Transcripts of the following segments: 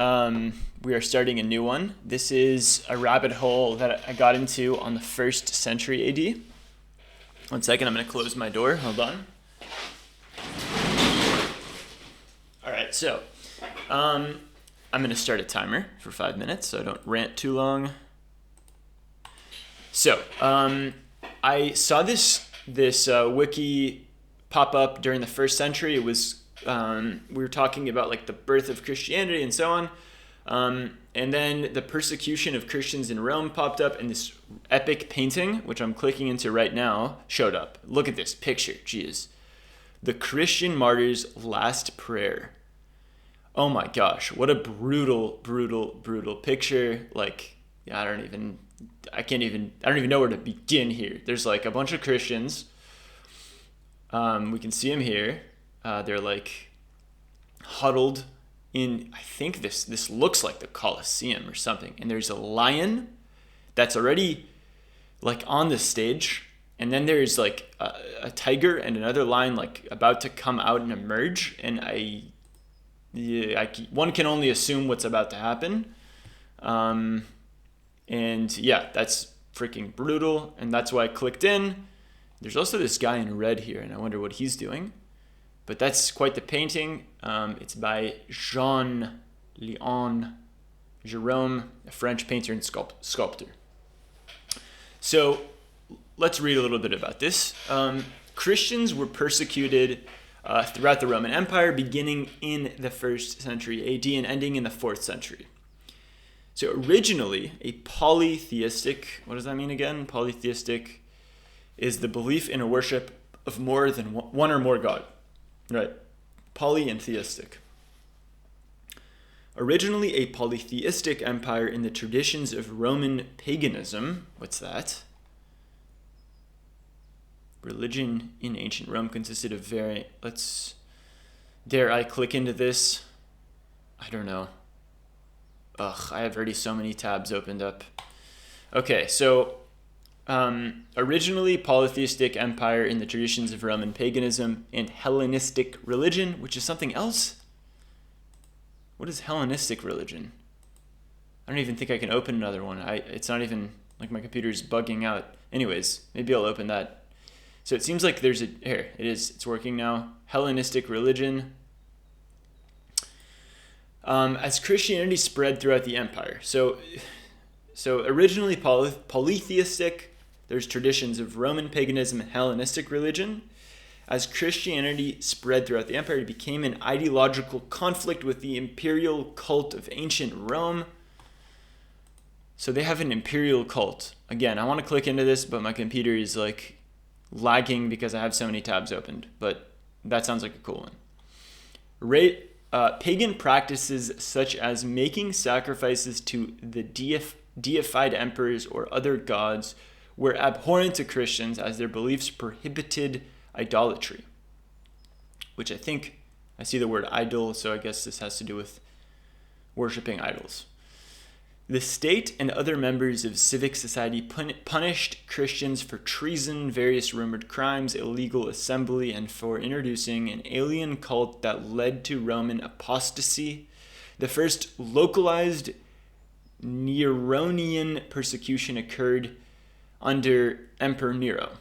We are starting a new one. This is a rabbit hole that I got into on the 1st century AD. One second, I'm going to close my door. Hold on. All right, so I'm going to start a timer for 5 minutes so I don't rant too long. So I saw this wiki pop up during the 1st century. It was we were talking about like the birth of Christianity and so on. And then the persecution of Christians in Rome popped up, and this epic painting, which I'm clicking into right now, showed up. Look at this picture. Jeez. The Christian martyr's last prayer. Oh my gosh, what a brutal picture. Like, I don't even know where to begin here. There's like a bunch of Christians. We can see them here. They're like huddled in, I think this looks like the Colosseum or something. And there's a lion that's already like on the stage. And then there's like a tiger and another lion like about to come out and emerge. And one can only assume what's about to happen. And yeah, that's freaking brutal. And that's why I clicked in. There's also this guy in red here, and I wonder what he's doing. But that's quite the painting. It's by Jean-Léon Gérôme, a French painter and sculptor. So let's read a little bit about this. Christians were persecuted throughout the Roman Empire, beginning in the 1st century AD and ending in the 4th century. So originally, a polytheistic, what does that mean again? Polytheistic is the belief in a worship of more than one or more God. Right. Poly and theistic. Originally a polytheistic empire in the traditions of Roman paganism. What's that? Religion in ancient Rome consisted of dare I click into this? I don't know. I have already so many tabs opened up. Okay, so originally polytheistic empire in the traditions of Roman paganism and Hellenistic religion, which is something else. What is Hellenistic religion? I don't even think I can open another one. It's not even like my computer's bugging out. Anyways, maybe I'll open that. So it seems like here it is. It's working now. Hellenistic religion. As Christianity spread throughout the empire. So originally polytheistic. There's traditions of Roman paganism and Hellenistic religion. As Christianity spread throughout the empire, it became an ideological conflict with the imperial cult of ancient Rome. So they have an imperial cult. Again, I want to click into this, but my computer is like lagging because I have so many tabs opened. But that sounds like a cool one. Pagan practices such as making sacrifices to the deified emperors or other gods were abhorrent to Christians as their beliefs prohibited idolatry, which I think I see the word idol, so I guess this has to do with worshiping idols. The state and other members of civic society punished Christians for treason, various rumored crimes, illegal assembly, and for introducing an alien cult that led to Roman apostasy. The first localized Neronian persecution occurred under Emperor Nero.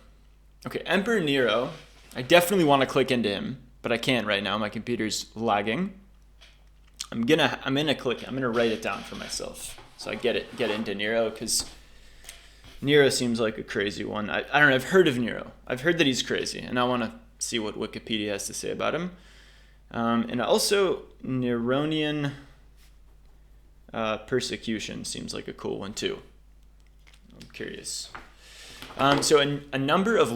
Okay, Emperor Nero, I definitely want to click into him, but I can't right now. My computer's lagging. I'm gonna write it down for myself so I get into Nero, because Nero seems like a crazy one. I don't know, I've heard of Nero. I've heard that he's crazy, and I want to see what Wikipedia has to say about him. And also Neronian persecution seems like a cool one too. I'm curious. So a number of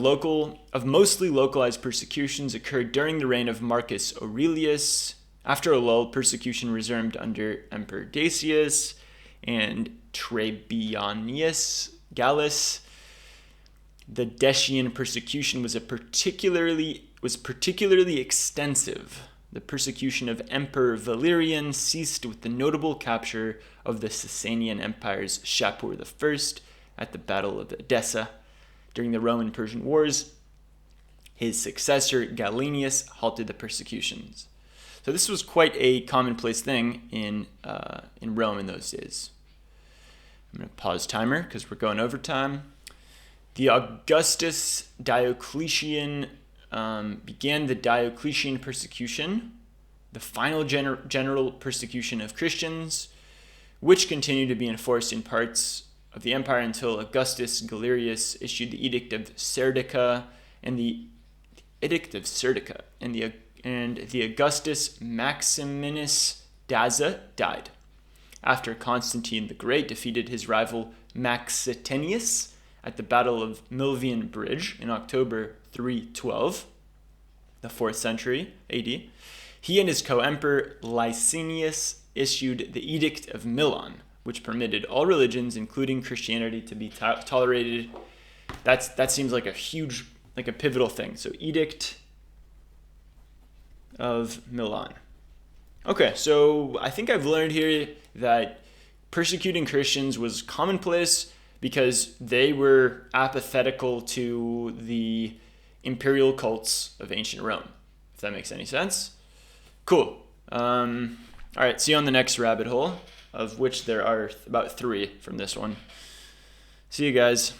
mostly localized persecutions occurred during the reign of Marcus Aurelius. After a lull, persecution resumed under Emperor Decius and Trebonianus Gallus. The Decian persecution was particularly extensive. The persecution of Emperor Valerian ceased with the notable capture of the Sasanian Empire's Shapur I at the Battle of Edessa. During the Roman-Persian Wars, his successor Gallienus halted the persecutions. So this was quite a commonplace thing in Rome in those days. I'm going to pause timer because we're going over time. The Augustus Diocletian began the Diocletian persecution, the final general persecution of Christians, which continued to be enforced in parts of the empire until Augustus Galerius issued the Edict of Serdica and the Augustus Maximinus Daza died after Constantine the Great defeated his rival Maxentius at the Battle of Milvian Bridge in October 312, the 4th century AD. He and his co-emperor Licinius issued the Edict of Milan, which permitted all religions, including Christianity, to be tolerated. That seems like a pivotal thing. So Edict of Milan. Okay, so I think I've learned here that persecuting Christians was commonplace because they were apathetical to the imperial cults of ancient Rome, if that makes any sense. Cool. All right, see you on the next rabbit hole, of which there are about 3 from this one. See you guys.